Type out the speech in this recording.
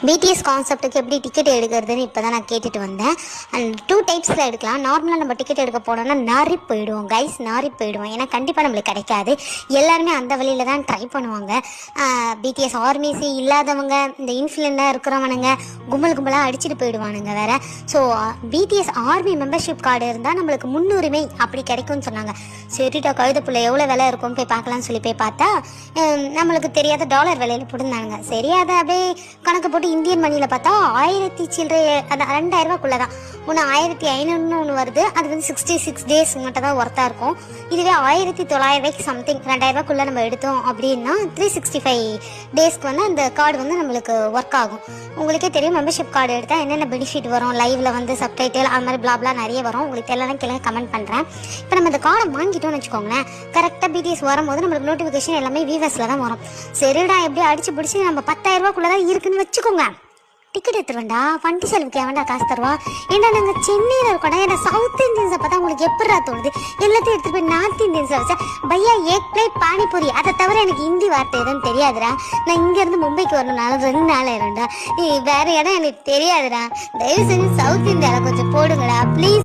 BDS கான்செப்ட்டுக்கு எப்படி ticket எடுக்கிறதுன்னு இப்போ தான் நான் கேட்டுட்டு வந்தேன். அண்ட் 2 டைப்ஸில் எடுக்கலாம். நார்மலாக நம்ம டிக்கெட் எடுக்க போனோம்னா நாரி போயிடுவோம் கைஸ், நாரி போயிடுவோம். ஏன்னா கண்டிப்பாக நம்மளுக்கு கிடைக்காது. எல்லாருமே அந்த வழியில் தான் ட்ரை பண்ணுவாங்க. பிடிஎஸ் ஆர்மிஸி இல்லாதவங்க, இந்த இன்ஃப்ளூயன்ஸாக இருக்கிறவனுங்க கும்பலாக அடிச்சுட்டு போயிடுவானுங்க வேறு. So BDS army membership card இருந்தால் நம்மளுக்கு முன்னுரிமை அப்படி கிடைக்கும்னு சொன்னாங்க. சரிட்டா கழுதப்புள்ள எவ்வளோ விலை இருக்கும்னு போய் பார்க்கலாம்னு சொல்லி போய் பார்த்தா நம்மளுக்கு தெரியாத டாலர் விலையில் போட்டுருந்தாங்க. சரி அதை அப்படியே கணக்கு போட்டு இந்தியன் மணியில் பார்த்தா 1000 சில்லறை, அது 2000 ரூபாக்குள்ளே தான். ஒன்று 1500 ஒன்று வருது. அது வந்து 66 டேஸ் மட்டும் தான் ஒர்த்தாக இருக்கும். இதுவே 1900 சம்திங் 2000 ரூபாக்குள்ளே நம்ம எடுத்தோம் அப்படின்னா 365 டேஸ்க்கு வந்து அந்த கார்டு வந்து நம்மளுக்கு ஒர்க் ஆகும். உங்களுக்கே தெரியும் மெம்பர்ஷிப் கார்டு எடுத்தால் என்னென்ன பெனிஃபிட் வரும். லைவில் வந்து சப்டைட்டில் அது மாதிரி பிளாப்லாம் நிறைய வரும். உங்களுக்கு எல்லாம் கேளுங்க, கமெண்ட் பண்ணுறேன். இப்போ நம்ம இந்த கார்டை வாங்கிட்டோம்னு வச்சுக்கோங்களேன், கரெக்டாக பிடிஎஸ் வரும்போது நம்மளுக்கு நோட்டிஃபிகேஷன் எல்லாமே விவஸில் தான் வரும். சரிடா எப்படி அடிச்சு பிடிச்சி நம்ம 10,000 ரூபாக்குள்ளே தான் இருக்குன்னு வச்சுக்கோங்க. டிக்கெட் எடுத்துருவேண்டா, வண்டி செலவுக்கு வேண்டாம் காசு தருவா. ஏன்னா நாங்கள் சென்னையில் இருக்கோம்டா. ஏன்னா சவுத் இந்தியன்ஸை பார்த்தா உங்களுக்கு எப்படா தோணுது? எல்லாத்தையும் எடுத்துகிட்டு போய் நார்த் இந்தியன்ஸை வச்சா பையா ஏக் பிளேட் பானிபூரி, அதை தவிர எனக்கு ஹிந்தி வார்த்தை எதுவும் தெரியாதுடா. நான் இங்கேருந்து மும்பைக்கு வரணும்னால 2 நாள் ஆயிரும்டா. வேறு இடம் எனக்கு தெரியாதுடா. தயவு செஞ்சு சவுத் இந்தியாவில் கொஞ்சம் போடுங்கடா ப்ளீஸ்.